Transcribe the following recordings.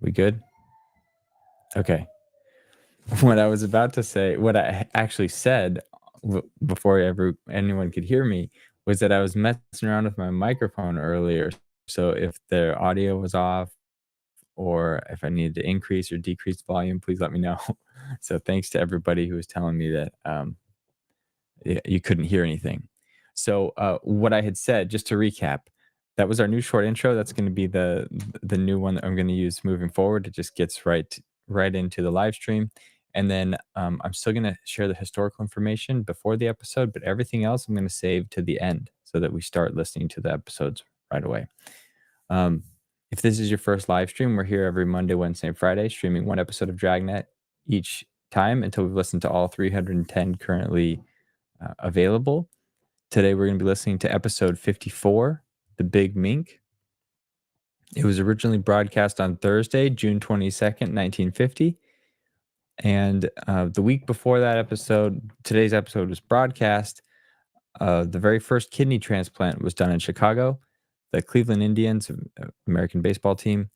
We good? Okay. What I was about to say, what I actually said before anyone could hear me, was that I was messing around with my microphone earlier. So if the audio was off or if I needed to increase or decrease volume, please let me know. So thanks to everybody who was telling me that you couldn't hear anything. So what I had said, just to recap, that was our new short intro. That's going to be the new one that I'm going to use moving forward. It just gets right into the live stream. And then I'm still going to share the historical information before the episode, but everything else I'm going to save to the end so that we start listening to the episodes right away. If this is your first live stream, we're here every Monday, Wednesday, and Friday, streaming one episode of Dragnet each time until we've listened to all 310 currently available. Today, we're going to be listening to episode 54, The Big Mink. It was originally broadcast on Thursday, June 22nd, 1950. And the week before that episode, today's episode was broadcast. The very first kidney transplant was done in Chicago. The Cleveland Indians, American baseball team,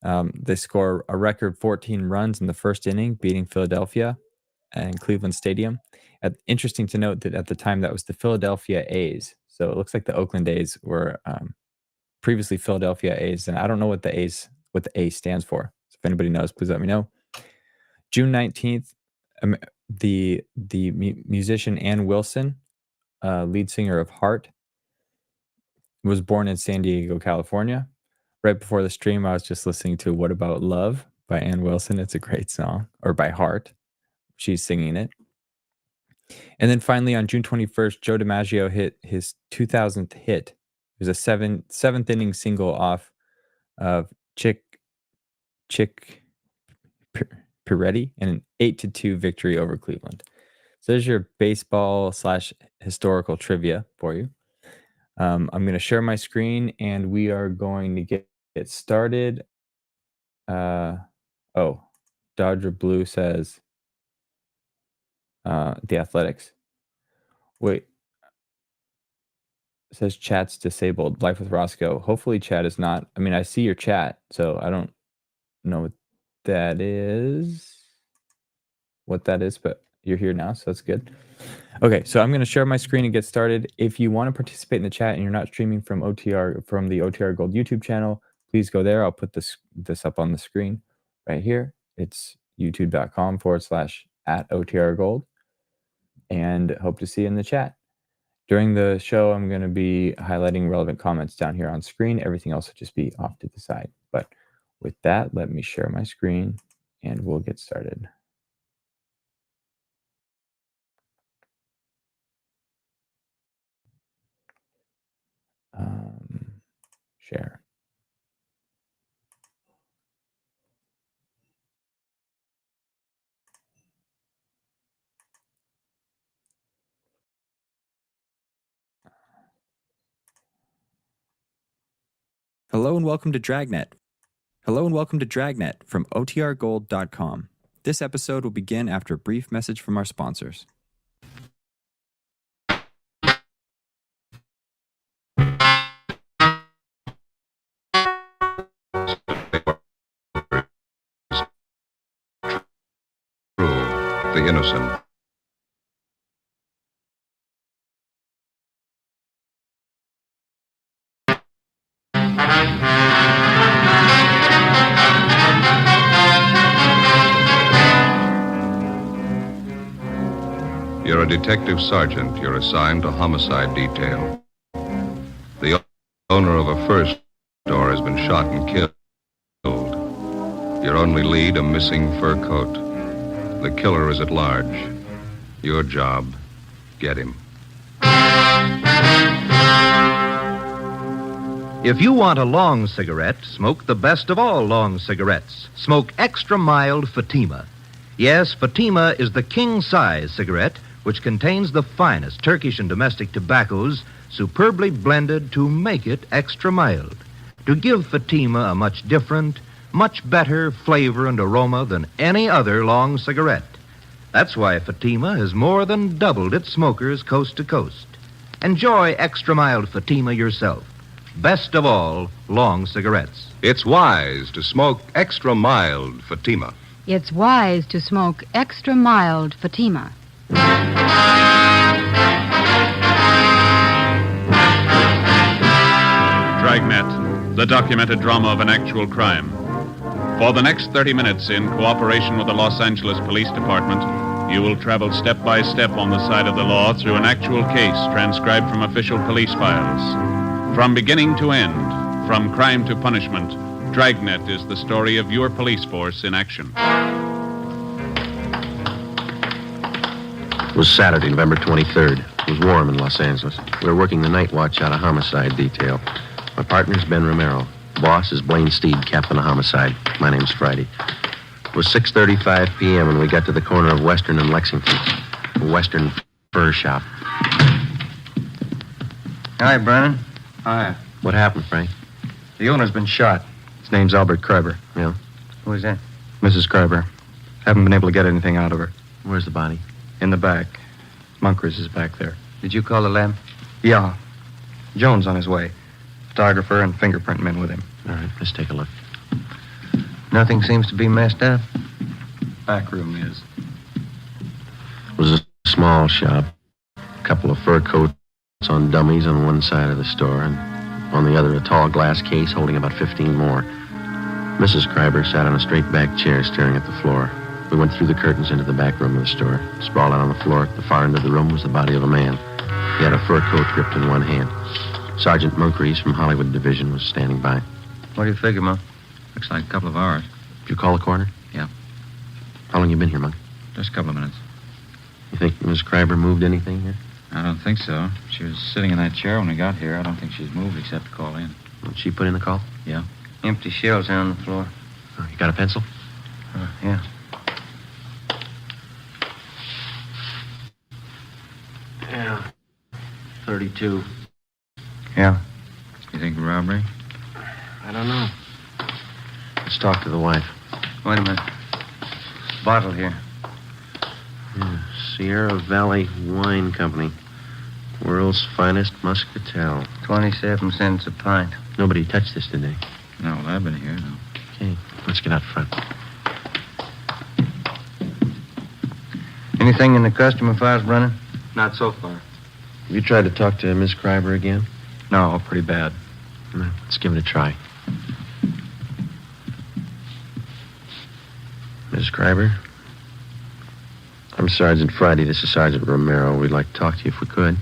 they score a record 14 runs in the first inning, beating Philadelphia and Cleveland Stadium. Interesting to note that at the time that was the Philadelphia A's. So it looks like the Oakland A's were previously Philadelphia A's, and I don't know what the A stands for. So if anybody knows, please let me know. June 19th, the musician Ann Wilson, lead singer of Heart, was born in San Diego, California. Right before the stream, I was just listening to What About Love by Ann Wilson. It's a great song. Or by Heart. She's singing it. And then finally, on June 21st, Joe DiMaggio hit his 2000th hit. It was a seventh inning single off of Chick Peretti and an 8-2 victory over Cleveland. So there's your baseball / historical trivia for you. I'm going to share my screen and we are going to get started. Dodger Blue says the Athletics. Wait. It says chat's disabled. Life with Roscoe. Hopefully chat is not. I mean, I see your chat, so I don't know what that is, but you're here now, so that's good. Okay, so I'm going to share my screen and get started. If you want to participate in the chat and you're not streaming from the OTR Gold YouTube channel, please go there. I'll put this up on the screen right here. It's youtube.com/@OTRGold, and hope to see you in the chat. During the show, I'm going to be highlighting relevant comments down here on screen. Everything else will just be off to the side. But with that, let me share my screen and we'll get started. Share. Hello and welcome to Dragnet. From OTRGold.com. This episode will begin after a brief message from our sponsors. The innocent. You're a detective sergeant. You're assigned to homicide detail. The owner of a fur store has been shot and killed. Your only lead, a missing fur coat. The killer is at large. Your job, get him. If you want a long cigarette, smoke the best of all long cigarettes. Smoke extra mild Fatima. Yes, Fatima is the king-size cigarette which contains the finest Turkish and domestic tobaccos superbly blended to make it extra mild, to give Fatima a much different, much better flavor and aroma than any other long cigarette. That's why Fatima has more than doubled its smokers coast to coast. Enjoy extra mild Fatima yourself. best of all long cigarettes. It's wise to smoke extra mild Fatima. It's wise to smoke extra mild Fatima. Dragnet, the documented drama of an actual crime. For the next 30 minutes, in cooperation with the Los Angeles Police Department, you will travel step by step on the side of the law through an actual case transcribed from official police files. From beginning to end, from crime to punishment, Dragnet is the story of your police force in action. It was Saturday, November 23rd. It was warm in Los Angeles. We were working the night watch out of homicide detail. My partner's Ben Romero. Boss is Blaine Steed, captain of homicide. My name's Friday. It was 6:35 p.m. when we got to the corner of Western and Lexington. A Western fur shop. Hi, Brennan. Hi. What happened, Frank? The owner's been shot. His name's Albert Kreiber. Yeah? Who is that? Mrs. Kreiber. Haven't been able to get anything out of her. Where's the body? In the back. Munkers is back there. Did you call the lab? Yeah. Jones on his way. Photographer and fingerprint men with him. All right, let's take a look. Nothing seems to be messed up. Back room is. It was a small shop. A couple of fur coats on dummies on one side of the store, and on the other a tall glass case holding about 15 more. Mrs. Kreiber sat on a straight-back chair staring at the floor. We went through the curtains into the back room of the store. Sprawled out on the floor at the far end of the room was the body of a man. He had a fur coat gripped in one hand. Sergeant Munkreese from Hollywood Division was standing by. What do you figure, Monk? Looks like a couple of hours. Did you call the coroner? Yeah. How long you been here, Monk? Just a couple of minutes. You think Miss Kreiber moved anything here? I don't think so. She was sitting in that chair when we got here. I don't think she's moved except to call in. Did she put in the call? Yeah. Empty shells here on the floor. Oh, you got a pencil? Yeah. Yeah. 32. Yeah. You think robbery? I don't know. Let's talk to the wife. Wait a minute. Bottle here. Yeah, Sierra Valley Wine Company. World's finest muscatel. 27 cents a pint. Nobody touched this today. No, well, I've been here, no. Okay, let's get out front. Anything in the customer files, Brennan? Not so far. Have you tried to talk to Miss Kreiber again? No, pretty bad. No, let's give it a try. Miss Kreiber? I'm Sergeant Friday. This is Sergeant Romero. We'd like to talk to you if we could.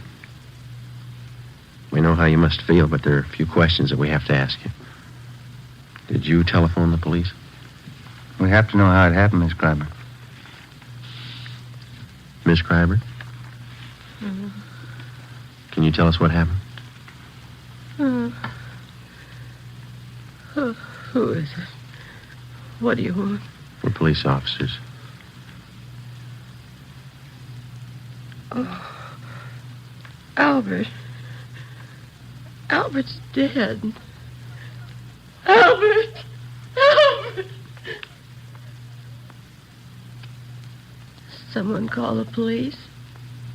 We know how you must feel, but there are a few questions that we have to ask you. Did you telephone the police? We have to know how it happened, Miss Kreiber. Miss Kreiber? Mm-hmm. Can you tell us what happened? Who is it? What do you want? We're police officers. Oh, Albert. Albert's dead. Albert! Albert! Someone call the police?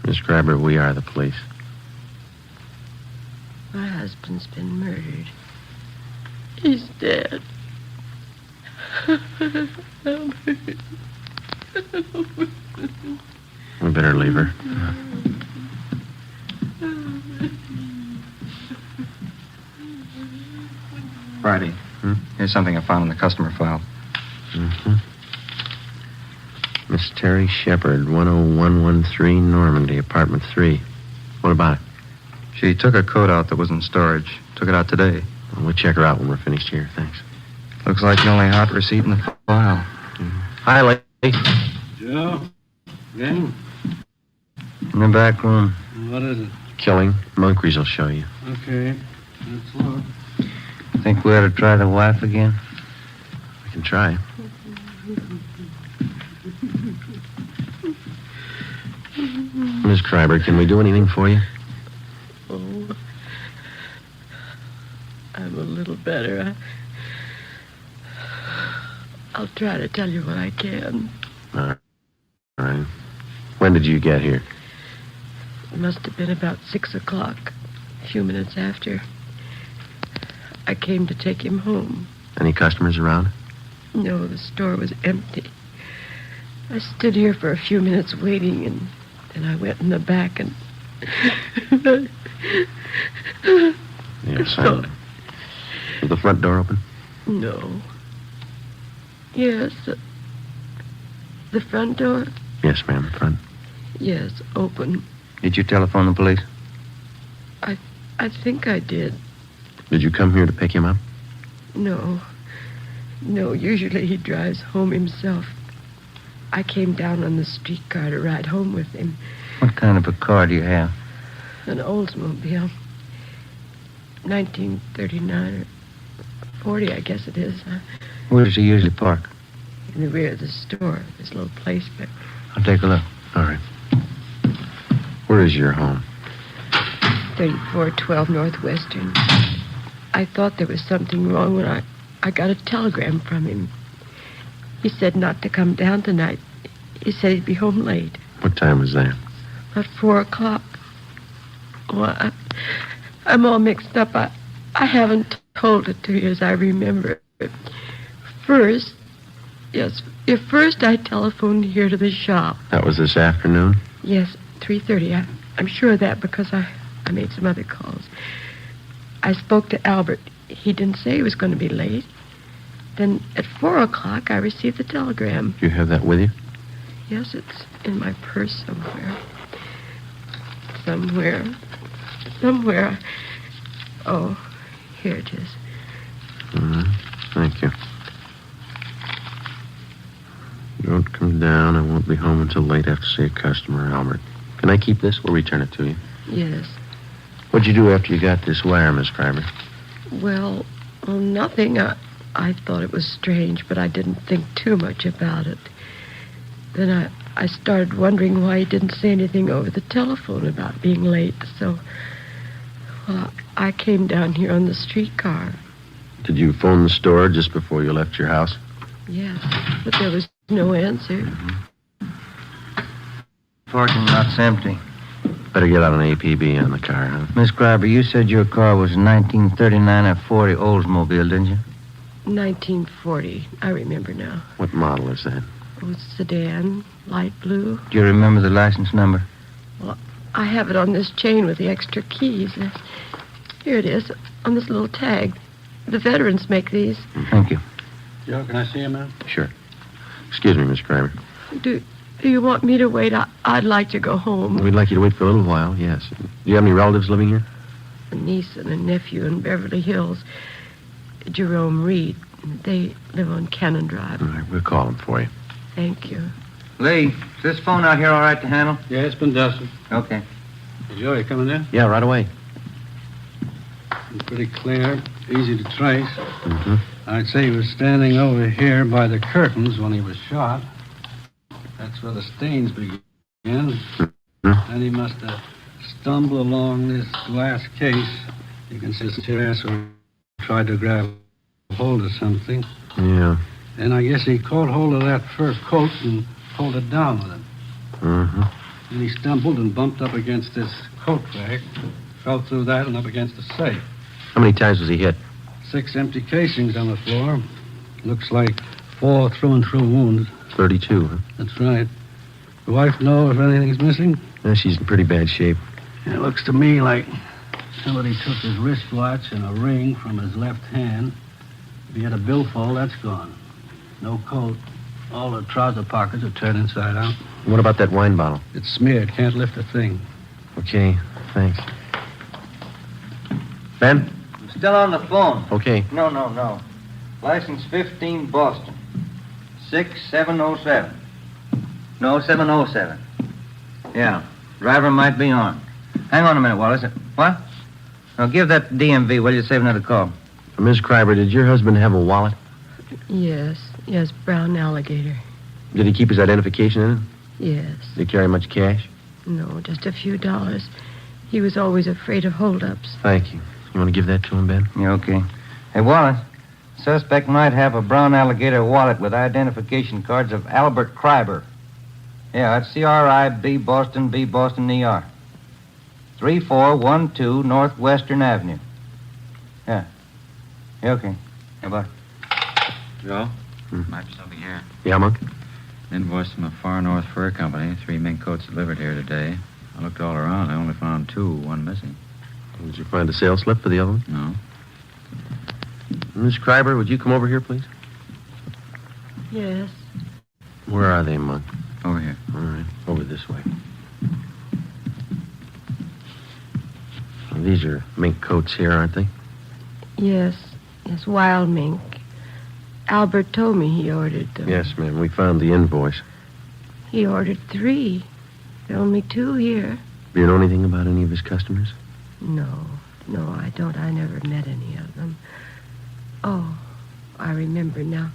Miss Kreiber, we are the police. My husband's been murdered. He's dead. Albert. We better leave her. Friday. Here's something I found in the customer file. Mm-hmm. Miss Terry Shepard, 10113 Normandy, apartment 3. What about it? She took a coat out that was in storage. Took it out today. Well, we'll check her out when we're finished here. Thanks. Looks like the only hot receipt in the file. Hi, lady. Joe? Again? In the back room. What is it? Killing. Munkreese will show you. Okay. Let's look. Think we ought to try the wife again? We can try. Miss Kreiber, can we do anything for you? Oh, I'm a little better. I'll try to tell you what I can. All right. When did you get here? It must have been about 6 o'clock, a few minutes after. I came to take him home. Any customers around? No, the store was empty. I stood here for a few minutes waiting, and then I went in the back and... Yes, I... Was the front door open? No. Yes, the front door? Yes, ma'am, the front. Yes, open. Did you telephone the police? I think I did. Did you come here to pick him up? No. No, usually he drives home himself. I came down on the streetcar to ride home with him. What kind of a car do you have? An Oldsmobile. 1939 or 40, I guess it is. Where does he usually park? In the rear of the store. This little place, but... I'll take a look. All right. Where is your home? 3412 Northwestern. I thought there was something wrong when I got a telegram from him. He said not to come down tonight. He said he'd be home late. What time was that? About 4 o'clock. Well, I'm all mixed up. I haven't told it to you as I remember it. First I telephoned here to the shop. That was this afternoon? Yes, 3:30. I'm sure of that because I made some other calls. I spoke to Albert. He didn't say he was going to be late. Then at 4 o'clock, I received the telegram. Do you have that with you? Yes, it's in my purse somewhere. Somewhere. Oh, here it is. Thank you. Don't come down. I won't be home until late after see a customer, Albert. Can I keep this? We'll return it to you. Yes. What'd you do after you got this wire, Miss Schreiber? Well, nothing. I thought it was strange, but I didn't think too much about it. Then I started wondering why he didn't say anything over the telephone about being late, so... Well, I came down here on the streetcar. Did you phone the store just before you left your house? Yes, but there was no answer. Parking lot's empty. Better get out an APB on the car, huh? Miss Schreiber, you said your car was a 1939 or 40 Oldsmobile, didn't you? 1940. I remember now. What model is that? It was sedan, light blue. Do you remember the license number? Well, I have it on this chain with the extra keys. Here it is, on this little tag. The veterans make these. Thank you. Joe, can I see him, ma'am? Sure. Excuse me, Miss Schreiber. Do you want me to wait? I'd like to go home. We'd like you to wait for a little while, yes. Do you have any relatives living here? A niece and a nephew in Beverly Hills. Jerome Reed. They live on Cannon Drive. All right, we'll call them for you. Thank you. Lee, is this phone out here all right to handle? Yeah, it's been dusted. Okay. Joe, you coming in? Yeah, right away. It's pretty clear, easy to trace. Mm-hmm. I'd say he was standing over here by the curtains when he was shot. That's where the stains begin. And he must have stumbled along this glass case. You can see his chest or tried to grab hold of something. Yeah. And I guess he caught hold of that fur coat and pulled it down with him. Mm-hmm. And he stumbled and bumped up against this coat rack, fell through that and up against the safe. How many times was he hit? 6 empty casings on the floor. Looks like 4 through-and-through wounds. 32, huh? That's right. The wife know if anything's missing? Yeah, she's in pretty bad shape. It looks to me like somebody took his wristwatch and a ring from his left hand. If he had a billfold, that's gone. No coat. All the trouser pockets are turned inside out. What about that wine bottle? It's smeared. Can't lift a thing. Okay, thanks. Ben? I'm still on the phone. Okay. No. License 15 Boston. 6707. No, 707. Yeah. Driver might be on. Hang on a minute, Wallace. What? Now give that DMV, will you? Save another call. Miss Schreiber, did your husband have a wallet? Yes, brown alligator. Did he keep his identification in it? Yes. Did he carry much cash? No, just a few dollars. He was always afraid of holdups. Thank you. You want to give that to him, Ben? Yeah, okay. Hey, Wallace, suspect might have a brown alligator wallet with identification cards of Albert Kreiber. Yeah, it's C-R-I-B, Boston, B, Boston, E-R. 3412 Northwestern Avenue. Yeah. Yeah, okay. How about it? Joe? Might be something here. Yeah, Monk? Invoice from a Far North Fur Company. 3 mink coats delivered here today. I looked all around. I only found 2, 1 missing. Did you find a sales slip for the other one? No. Miss Kreiber, would you come over here, please? Yes. Where are they, Monk? Over here. All right, over this way. Well, these are mink coats here, aren't they? Yes. Yes, wild mink. Albert told me he ordered them. Yes, ma'am. We found the invoice. He ordered 3. There are only 2 here. Do you know anything about any of his customers? No, I don't. I never met any of them. Oh, I remember now.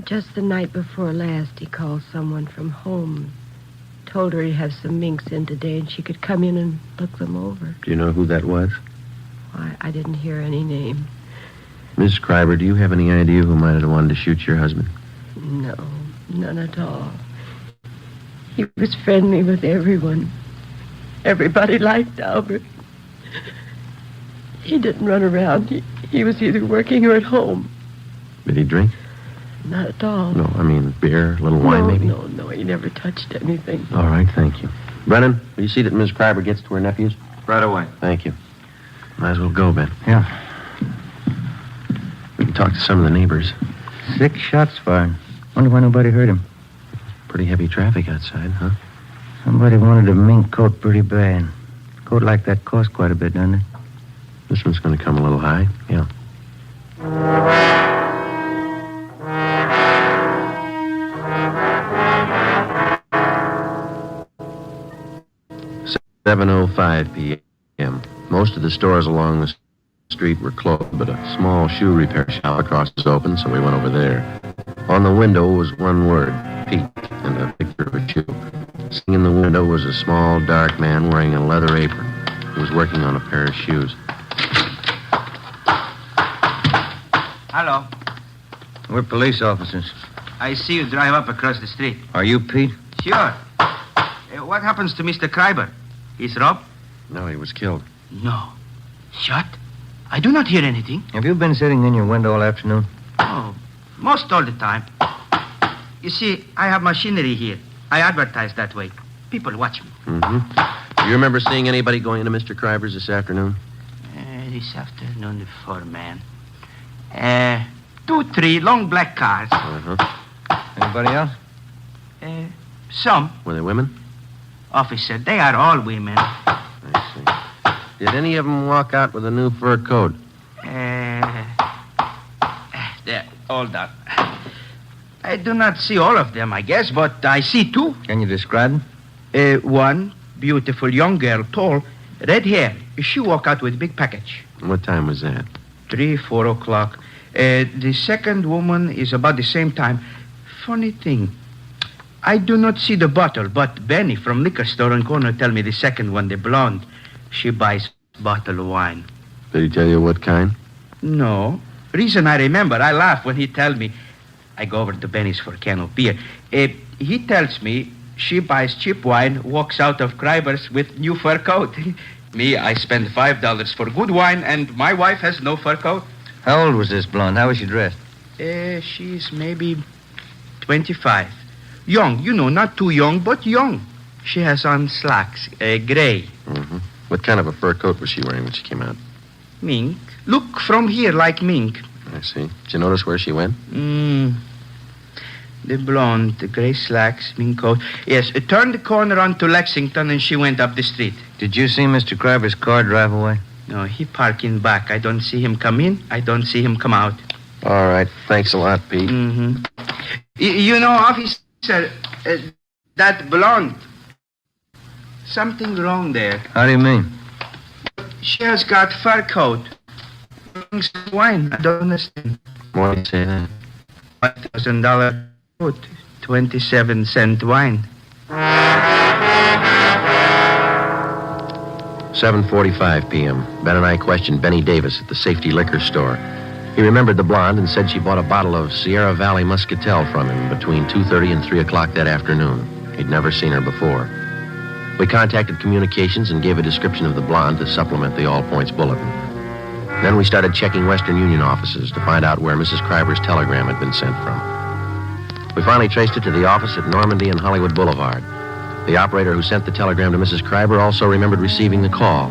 Just the night before last, he called someone from home. Told her he'd have some minks in today and she could come in and look them over. Do you know who that was? Why, I didn't hear any name. Miss Kreiber, do you have any idea who might have wanted to shoot your husband? No, none at all. He was friendly with everyone. Everybody liked Albert. He didn't run around. He was either working or at home. Did he drink? Not at all. No, I mean beer, a little wine, maybe? No, he never touched anything. All right, thank you. Brennan, will you see that Miss Kreiber gets to her nephews? Right away. Thank you. Might as well go, Ben. Yeah. We can talk to some of the neighbors. 6 shots fired. Wonder why nobody heard him. Pretty heavy traffic outside, huh? Somebody wanted a mink coat pretty bad. A coat like that costs quite a bit, doesn't it? This one's going to come a little high, yeah. "7:05 p.m. Most of the stores along the street were closed, but a small shoe repair shop across was open, so we went over there. On the window was one word, Pete, and a picture of a shoe. Sitting in the window was a small, dark man wearing a leather apron. He was working on a pair of shoes. Hello. We're police officers. I see you drive up across the street. Are you Pete? Sure. What happens to Mr. Kreiber? He's robbed? No, he was killed. No. Shot? I do not hear anything. Have you been sitting in your window all afternoon? Oh, most all the time. You see, I have machinery here. I advertise that way. People watch me. Mm-hmm. Do you remember seeing anybody going into Mr. Kreiber's this afternoon? This afternoon, the 4 man. 2, 3 long black cars. Uh-huh. Anybody else? Some. Were they women? Officer, they are all women. I see. Did any of them walk out with a new fur coat? There, all that. I do not see all of them, I guess, but I see 2. Can you describe them? One beautiful young girl, tall, red hair. She walked out with a big package. What time was that? 3, 4 o'clock. The second woman is about the same time. Funny thing. I do not see the bottle, but Benny from liquor store on corner tell me the second one, the blonde. She buys bottle of wine. Did he tell you what kind? No. Reason I remember, I laugh when he tell me. I go over to Benny's for a can of beer. He tells me she buys cheap wine, walks out of Kreiber's with new fur coat. Me, I spend $5 for good wine, and my wife has no fur coat. How old was this blonde? How was she dressed? She's maybe 25. Young, you know, not too young, but young. She has on slacks, gray. Mm-hmm. What kind of a fur coat was she wearing when she came out? Mink. Look from here like mink. I see. Did you notice where she went? The blonde, the gray slacks, mink coat. Yes, turned the corner onto Lexington and she went up the street. Did you see Mr. Kreiber's car drive away? No, he parked in back. I don't see him come in. I don't see him come out. All right. Thanks a lot, Pete. Mm-hmm. You know, officer, that blonde, something wrong there. How do you mean? She has got fur coat. Wine. I don't understand. Why do you say that? $1,000 coat. 27-cent wine. 7:45 p.m. Ben and I questioned Benny Davis at the Safety Liquor Store. He remembered the blonde and said she bought a bottle of Sierra Valley Muscatel from him between 2:30 and 3 o'clock that afternoon. He'd never seen her before. We contacted communications and gave a description of the blonde to supplement the All Points bulletin. Then we started checking Western Union offices to find out where Mrs. Kreiber's telegram had been sent from. We finally traced it to the office at Normandy and Hollywood Boulevard. The operator who sent the telegram to Mrs. Kreiber also remembered receiving the call.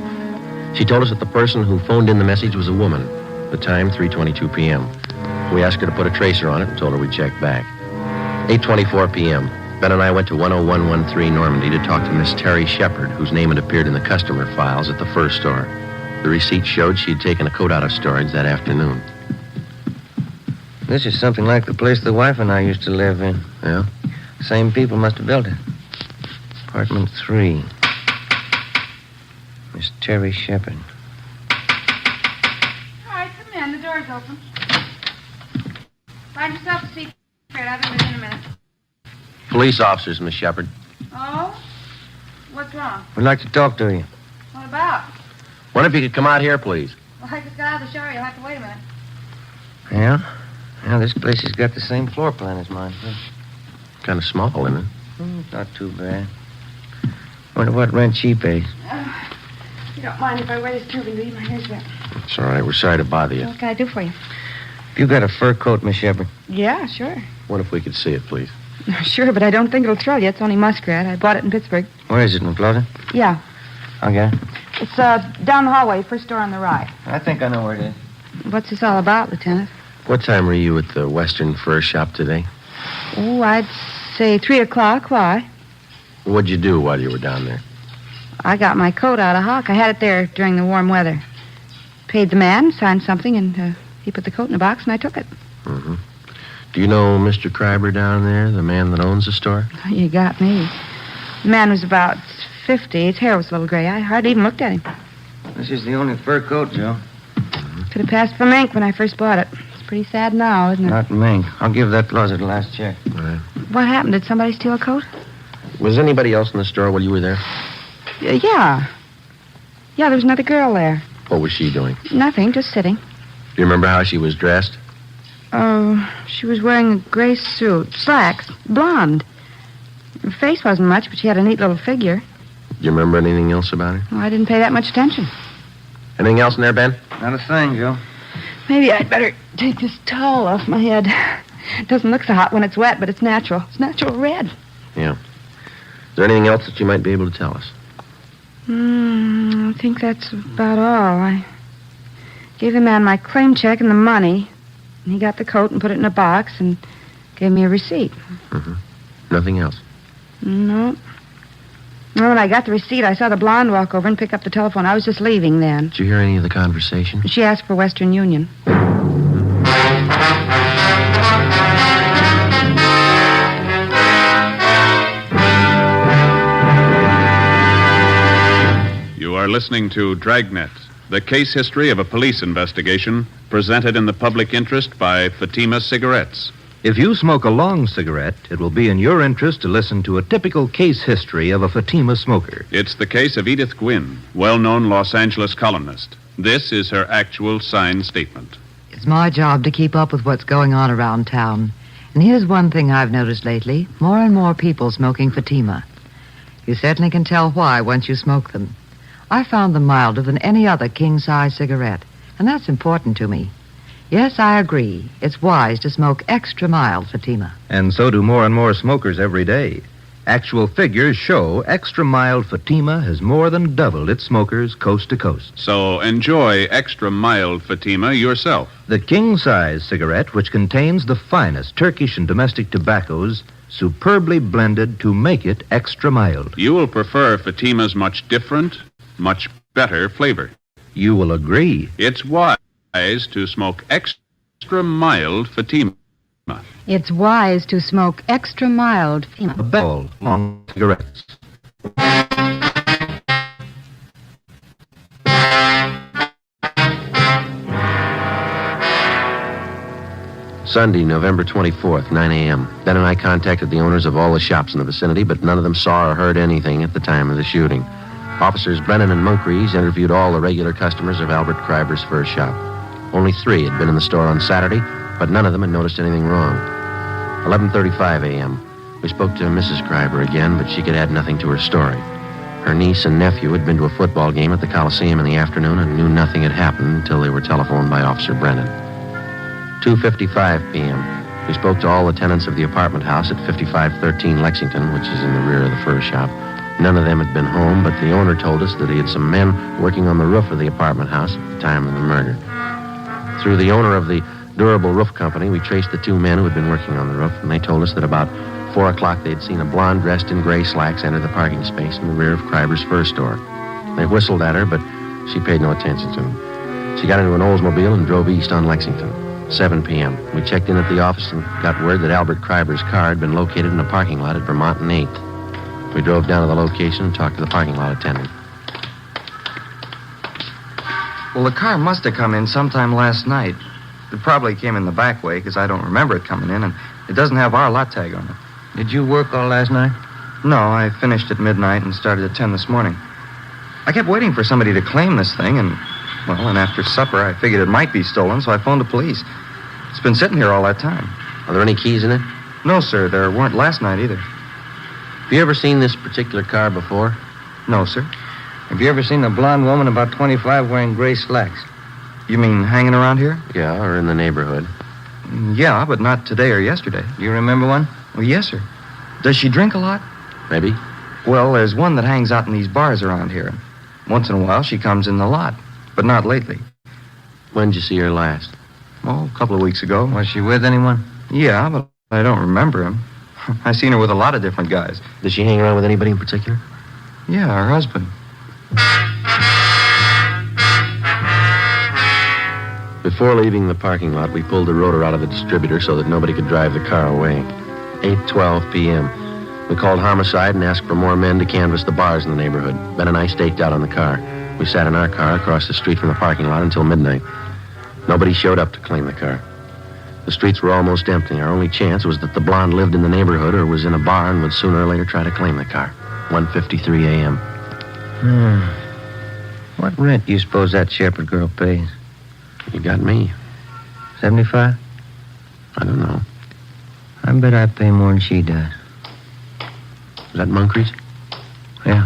She told us that the person who phoned in the message was a woman. The time, 3:22 p.m. We asked her to put a tracer on it and told her we'd check back. 8:24 p.m. Ben and I went to 10113 Normandy to talk to Miss Terry Shepard, whose name had appeared in the customer files at the fur store. The receipt showed she'd taken a coat out of storage that afternoon. This is something like the place the wife and I used to live in. Yeah? Same people must have built it. Apartment 3. Miss Terry Shepard. All right, come in. The door's open. Find yourself a seat. I'll be within a minute. Police officers, Miss Shepard. Oh? What's wrong? We'd like to talk to you. What about? Wonder if you could come out here, please. Well, I just got out of the shower. You'll have to wait a minute. Yeah? Yeah, this place has got the same floor plan as mine. Kind of small, isn't it? Not too bad. Wonder what rent she pays. You don't mind if I wear this turban, do you? My hair's wet. It's all right. We're sorry to bother you. What can I do for you? You got a fur coat, Miss Shepard? Yeah, sure. Wonder if we could see it, please. Sure, but I don't think it'll thrill you. It's only muskrat. I bought it in Pittsburgh. Where is it, in Florida? Yeah. I'll get it. It's down the hallway, first door on the right. I think I know where it is. What's this all about, Lieutenant? What time were you at the Western Fur Shop today? Oh, I'd say 3 o'clock. Why? What'd you do while you were down there? I got my coat out of hock. I had it there during the warm weather. Paid the man, signed something, and he put the coat in a box, and I took it. Mm-hmm. Do you know Mr. Kreiber down there, the man that owns the store? You got me. The man was about 50. His hair was a little gray. I hardly even looked at him. This is the only fur coat, Joe. Could have passed for Mink when I first bought it. It's pretty sad now, isn't it? Not Mink. I'll give that closet a last check. All right. What happened? Did somebody steal a coat? Was anybody else in the store while you were there? Yeah. Yeah, there was another girl there. What was she doing? Nothing, just sitting. Do you remember how she was dressed? Oh, she was wearing a gray suit. Slacks. Blonde. Her face wasn't much, but she had a neat little figure. Do you remember anything else about her? Oh, I didn't pay that much attention. Anything else in there, Ben? Not a thing, Joe. Maybe I'd better take this towel off my head. It doesn't look so hot when it's wet, but it's natural. It's natural red. Yeah. Is there anything else that you might be able to tell us? I think that's about all. I gave the man my claim check and the money. And he got the coat and put it in a box and gave me a receipt. Mm-hmm. Nothing else? No. Well, when I got the receipt, I saw the blonde walk over and pick up the telephone. I was just leaving then. Did you hear any of the conversation? She asked for Western Union. You are listening to Dragnet, the case history of a police investigation presented in the public interest by Fatima Cigarettes. If you smoke a long cigarette, it will be in your interest to listen to a typical case history of a Fatima smoker. It's the case of Edith Gwynn, well-known Los Angeles columnist. This is her actual signed statement. It's my job to keep up with what's going on around town. And here's one thing I've noticed lately. More and more people smoking Fatima. You certainly can tell why once you smoke them. I found them milder than any other king-size cigarette, and that's important to me. Yes, I agree. It's wise to smoke extra mild Fatima. And so do more and more smokers every day. Actual figures show extra mild Fatima has more than doubled its smokers coast to coast. So enjoy extra mild Fatima yourself. The king-size cigarette, which contains the finest Turkish and domestic tobaccos, superbly blended to make it extra mild. You will prefer Fatima's much different, much better flavor. You will agree. It's wise to smoke extra mild Fatima. It's wise to smoke extra mild Fatima. All long cigarettes. Sunday, November 24th, 9 a.m. Ben and I contacted the owners of all the shops in the vicinity, but none of them saw or heard anything at the time of the shooting. Officers Brennan and Moncrief interviewed all the regular customers of Albert Kreiber's fur shop. Only 3 had been in the store on Saturday, but none of them had noticed anything wrong. 11:35 a.m. We spoke to Mrs. Kreiber again, but she could add nothing to her story. Her niece and nephew had been to a football game at the Coliseum in the afternoon and knew nothing had happened until they were telephoned by Officer Brennan. 2:55 p.m. We spoke to all the tenants of the apartment house at 5513 Lexington, which is in the rear of the fur shop. None of them had been home, but the owner told us that he had some men working on the roof of the apartment house at the time of the murder. Through the owner of the durable roof company, we traced the two men who had been working on the roof, and they told us that about 4 o'clock they'd seen a blonde dressed in gray slacks enter the parking space in the rear of Kreiber's fur store. They whistled at her, but she paid no attention to them. She got into an Oldsmobile and drove east on Lexington. 7 p.m. We checked in at the office and got word that Albert Kreiber's car had been located in a parking lot at Vermont and 8th. We drove down to the location and talked to the parking lot attendant. Well, the car must have come in sometime last night. It probably came in the back way, because I don't remember it coming in, and it doesn't have our lot tag on it. Did you work all last night? No, I finished at midnight and started at 10 this morning. I kept waiting for somebody to claim this thing, and after supper, I figured it might be stolen, so I phoned the police. It's been sitting here all that time. Are there any keys in it? No, sir. There weren't last night either. Have you ever seen this particular car before? No, sir. Have you ever seen a blonde woman about 25 wearing gray slacks? You mean hanging around here? Yeah, or in the neighborhood. Yeah, but not today or yesterday. Do you remember one? Well, yes, sir. Does she drink a lot? Maybe. Well, there's one that hangs out in these bars around here. Once in a while, she comes in the lot, but not lately. When did you see her last? Oh, a couple of weeks ago. Was she with anyone? Yeah, but I don't remember him. I've seen her with a lot of different guys. Did she hang around with anybody in particular? Yeah, her husband. Before leaving the parking lot, we pulled the rotor out of the distributor so that nobody could drive the car away. 8:12 p.m. We called homicide and asked for more men to canvass the bars in the neighborhood. Ben and I staked out on the car. We sat in our car across the street from the parking lot until midnight. Nobody showed up to claim the car. The streets were almost empty. Our only chance was that the blonde lived in the neighborhood or was in a bar and would sooner or later try to claim the car. 1:53 a.m. What rent do you suppose that Shepherd girl pays? You got me. 75? I don't know. I bet I pay more than she does. Is that Munkry's? Yeah.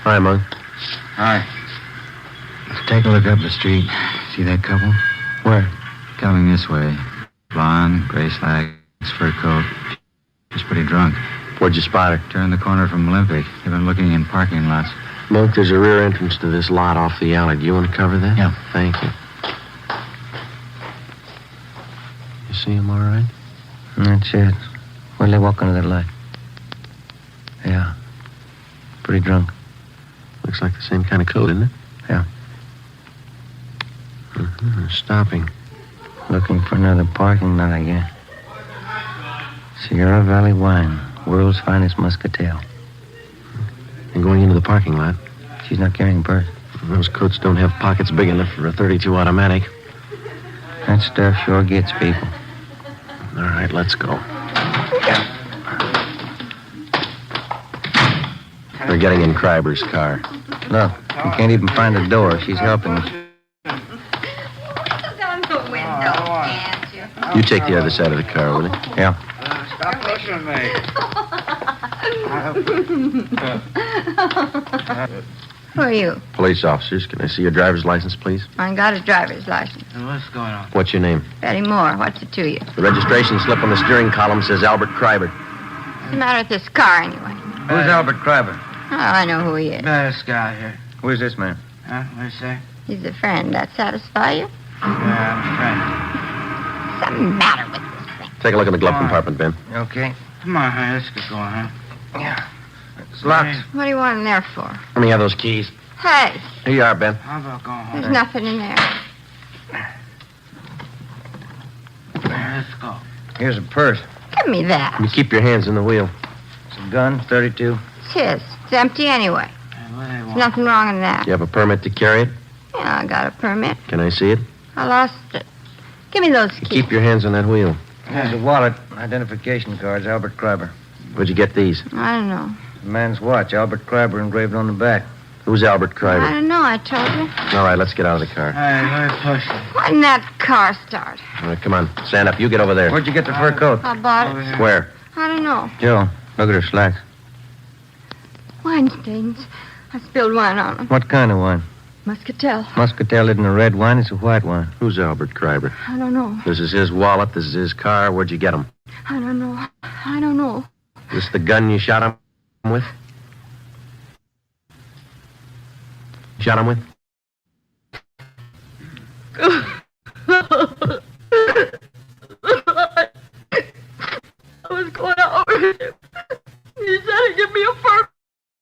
Hi, Monk. Hi. Let's take a look up the street. See that couple? Where? Coming this way. Blonde, gray slacks, fur coat. She's pretty drunk. Where'd you spot her? Turned the corner from Olympic. They've been looking in parking lots. Monk, there's a rear entrance to this lot off the alley. Do you want to cover that? Yeah. Thank you. You see him all right? That's it. Where'd they walk under that light? Yeah. Pretty drunk. Looks like the same kind of coat, isn't it? Yeah. Mm-hmm. Stopping. Looking for another parking lot, I guess. Sierra Valley wine. World's finest muscatel. And going into the parking lot. She's not carrying a purse. Those coats don't have pockets big enough for a .32 automatic. That stuff sure gets people. All right, let's go. We're getting in Kreiber's car. Look, we can't even find the door. She's helping us. On the window, can't you? You take the other side of the car, will you? Yeah. Stop pushing me. Who are you? Police officers. Can I see your driver's license, please? I got a driver's license. What's going on? What's your name? Betty Moore, what's it to you? The registration slip on the steering column says Albert Kreiber. What's the matter with this car, anyway? Who's Albert Kreiber? Oh, I know who he is. This guy here. Who's this man? Huh? What do you say? He's a friend. That satisfy you? Yeah, I'm a Something matter with this thing. Take a look in the glove compartment, Ben. Okay. friend. Come on, honey. Let's get going, huh? Yeah. It's locked. What do you want in there for? Let me have those keys. Hey, Here you are, Ben. How about going home? there's nothing in there. Let's go. Here's a purse. Give me that. You keep your hands in the wheel. It's a gun, .32. It's his. It's empty anyway. Hey, what do they There's want? nothing wrong in that. You have a permit to carry it? Yeah, I got a permit. Can I see it? I lost it. Give me those keys. Keep your hands on that wheel. Here's a wallet, identification cards, Albert Kreiber. Where'd you get these? I don't know. The man's watch, Albert Kreiber, engraved on the back. Who's Albert I Kreiber? don't know, I told you. All right, let's get out of the car. Hey, let me push it. Why didn't that car start? All right, come on. Stand up. You get over there. Where'd you get the fur coat? I bought Over it. here. Where? I don't know. Joe, look at her slacks. Wine stains. I spilled wine on them. What kind of wine? Muscatel. Muscatel isn't a red wine, it's a white wine. Who's Albert Kreiber? I don't know. This is his wallet. This is his car. Where'd you get him? I don't know. I don't know. This the gun you shot him with? Shot him with? I was going out with him. He said he'd give me a fur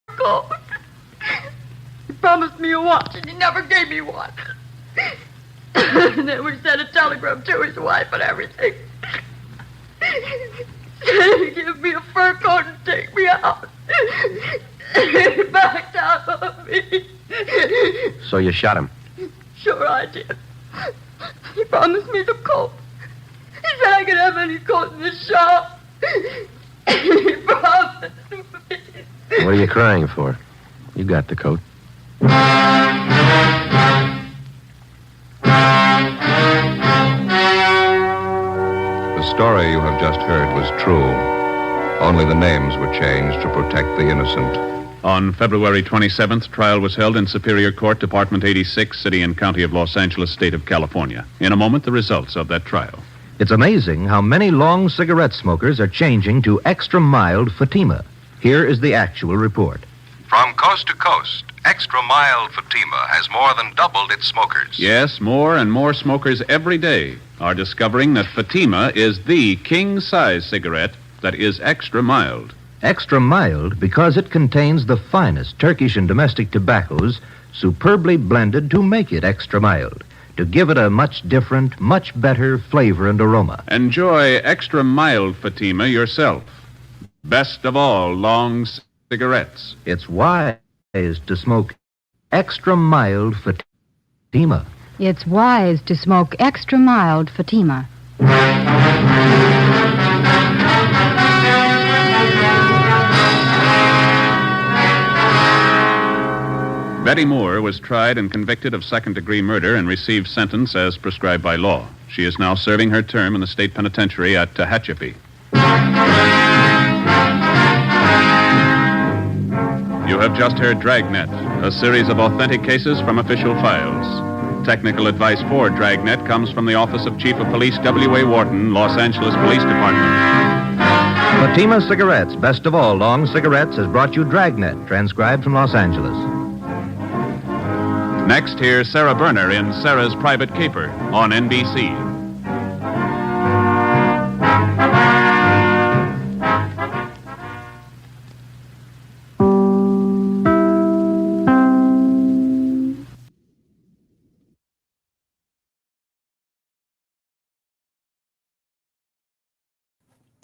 coat. He promised me a watch, and he never gave me one. And then we sent a telegram to his wife and everything. Said he'd give me a fur coat and take me out. He backed out on me. So you shot him? Sure I did. He promised me the coat. He said I could have any coat in the shop. He promised me. What are you crying for? You got the coat. The story you have just heard was true. Only the names were changed to protect the innocent. On February 27th, trial was held in Superior Court, Department 86, City and County of Los Angeles, State of California. In a moment, the results of that trial. It's amazing how many long cigarette smokers are changing to extra mild Fatima. Here is the actual report. From coast to coast, extra mild Fatima has more than doubled its smokers. Yes, more and more smokers every day are discovering that Fatima is the king-size cigarette that is extra mild. Extra mild because it contains the finest Turkish and domestic tobaccos superbly blended to make it extra mild, to give it a much different, much better flavor and aroma. Enjoy extra mild Fatima yourself. Best of all long cigarettes. It's wise to smoke extra mild Fatima. It's wise to smoke extra mild Fatima. Betty Moore was tried and convicted of second-degree murder and received sentence as prescribed by law. She is now serving her term in the state penitentiary at Tehachapi. You have just heard Dragnet, a series of authentic cases from official files. Technical advice for Dragnet comes from the Office of Chief of Police W.A. Wharton, Los Angeles Police Department. Fatima Cigarettes, best of all long cigarettes, has brought you Dragnet, transcribed from Los Angeles. Next, hear Sarah Berner in Sarah's Private Caper on NBC.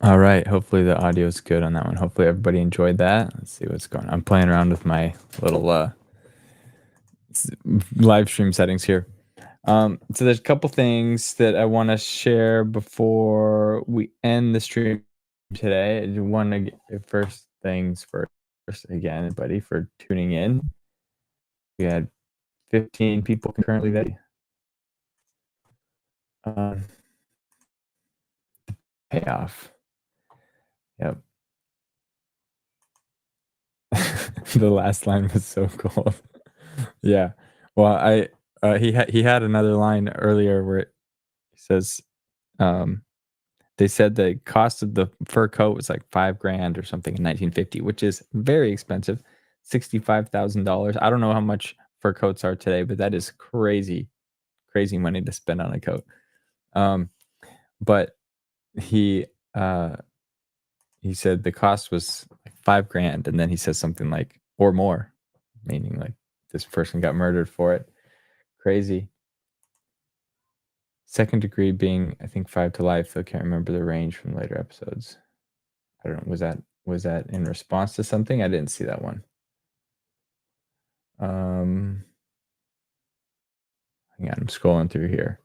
All right. Hopefully the audio is good on that one. Hopefully everybody enjoyed that. Let's see what's going on. I'm playing around with my little live stream settings here. So there's a couple things that I want to share before we end the stream today. I want to get first things first. Again, everybody for tuning in. We had 15 people concurrently today. Payoff. Yep. The last line was so cool. Yeah. Well, he had another line earlier where it says, they said the cost of the fur coat was like $5,000 or something in 1950, which is very expensive, $65,000. I don't know how much fur coats are today, but that is crazy money to spend on a coat. But he said the cost was like $5,000, and then he says something like or more, meaning like this person got murdered for it. Crazy. Second degree being, I think, 5 to life. I can't remember the range from later episodes. I don't know. Was that in response to something? I didn't see that one. Hang on, I'm scrolling through here.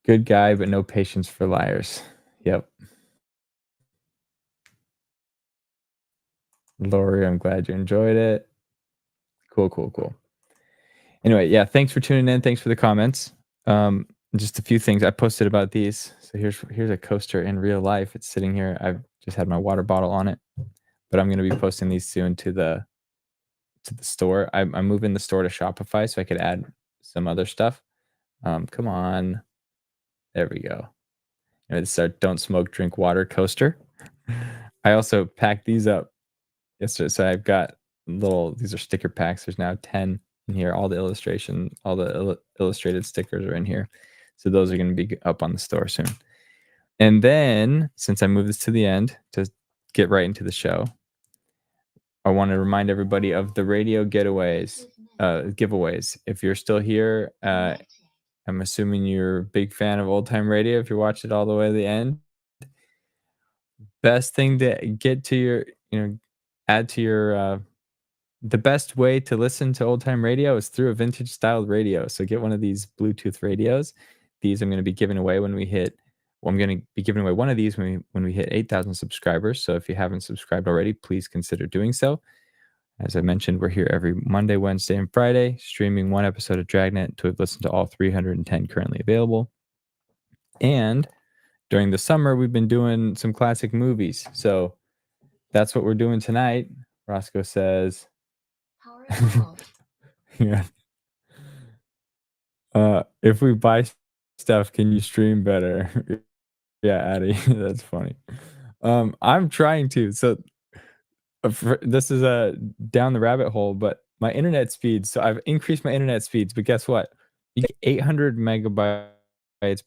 Good guy, but no patience for liars. Yep. Lori, I'm glad you enjoyed it. Cool. Anyway, yeah, thanks for tuning in. Thanks for the comments. Just a few things I posted about these. So here's a coaster in real life. It's sitting here. I've just had my water bottle on it. but I'm going to be posting these soon to the store. I'm moving the store to Shopify so I could add some other stuff. Come on. There we go. And it's our don't smoke, drink water coaster. I also packed these up yesterday. So I've got these are sticker packs. There's now 10 in here. All the illustrated stickers are in here. So those are going to be up on the store soon. And then, since I moved this to the end to get right into the show, I want to remind everybody of the radio giveaways. If you're still here, I'm assuming you're a big fan of old time radio. If you watch it all the way to the end, best thing to get to your, add to your, the best way to listen to old time radio is through a vintage styled radio. So get one of these Bluetooth radios. These I'm going to be giving away when we hit. Well, I'm going to be giving away one of these when we hit 8,000 subscribers. So if you haven't subscribed already, please consider doing so. As I mentioned, we're here every Monday, Wednesday, and Friday, streaming one episode of Dragnet to have listened to all 310 currently available. And during the summer, we've been doing some classic movies. So that's what we're doing tonight. Roscoe says, yeah. If we buy stuff, can you stream better? Yeah, Addie, that's funny. I'm trying to. So this is a down the rabbit hole, but my internet speeds. So I've increased my internet speeds, but guess what? You get 800 megabytes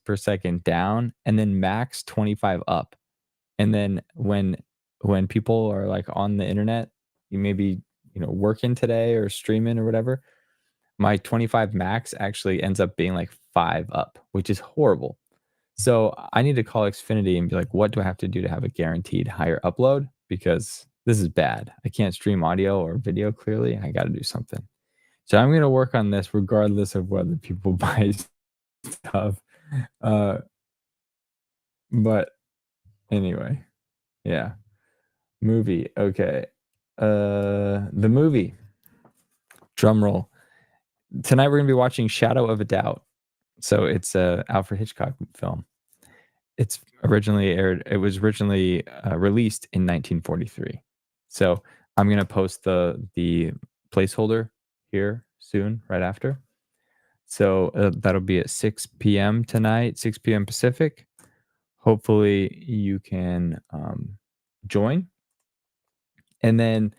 per second down, and then max 25 up. And then when people are like on the internet, you maybe working today or streaming or whatever, my 25 max actually ends up being like 5 up, which is horrible. So I need to call Xfinity and be like, what do I have to do to have a guaranteed higher upload? Because this is bad. I can't stream audio or video clearly. I got to do something. So I'm going to work on this regardless of whether people buy stuff. But anyway, yeah. Movie. Okay. The movie. Drum roll. Tonight we're going to be watching Shadow of a Doubt. So it's a Alfred Hitchcock film. It was originally released in 1943. So I'm going to post the placeholder here soon, right after. So that'll be at 6 p.m. tonight, 6 p.m. Pacific. Hopefully you can join. And then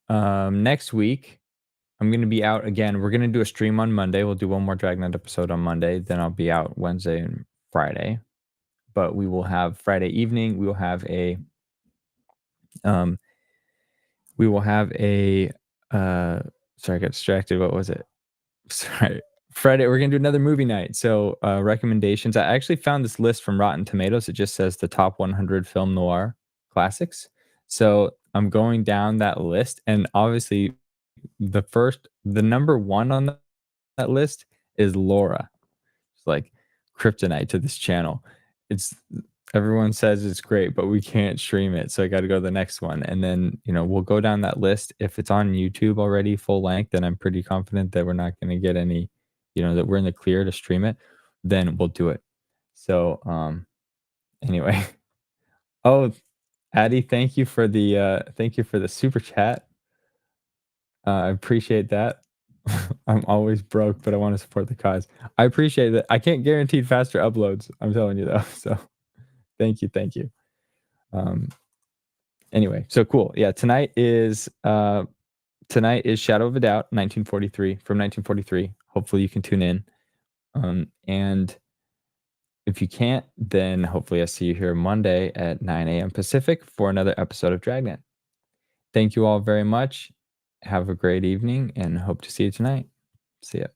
next week, I'm going to be out again. We're going to do a stream on Monday. We'll do one more Dragnet episode on Monday. Then I'll be out Wednesday and Friday. But we will have Friday evening. We will have a sorry, I got distracted. What was it? Sorry. Friday, we're going to do another movie night. So recommendations. I actually found this list from Rotten Tomatoes. It just says the top 100 film noir classics. So I'm going down that list. And obviously the number one on that list is Laura. It's like kryptonite to this channel. Everyone says it's great, but we can't stream it. So I got to go to the next one. And then, we'll go down that list. If it's on YouTube already full length, then I'm pretty confident that we're not going to get any, that we're in the clear to stream it. Then we'll do it. So, anyway. Oh, Addie, thank you for the super chat. I appreciate that. I'm always broke, but I want to support the cause. I appreciate that. I can't guarantee faster uploads. I'm telling you though. So thank you. Anyway, so cool. Yeah, tonight is Shadow of a Doubt, 1943. Hopefully you can tune in. And if you can't, then hopefully I see you here Monday at 9 a.m. Pacific for another episode of Dragnet. Thank you all very much. Have a great evening and hope to see you tonight. See ya.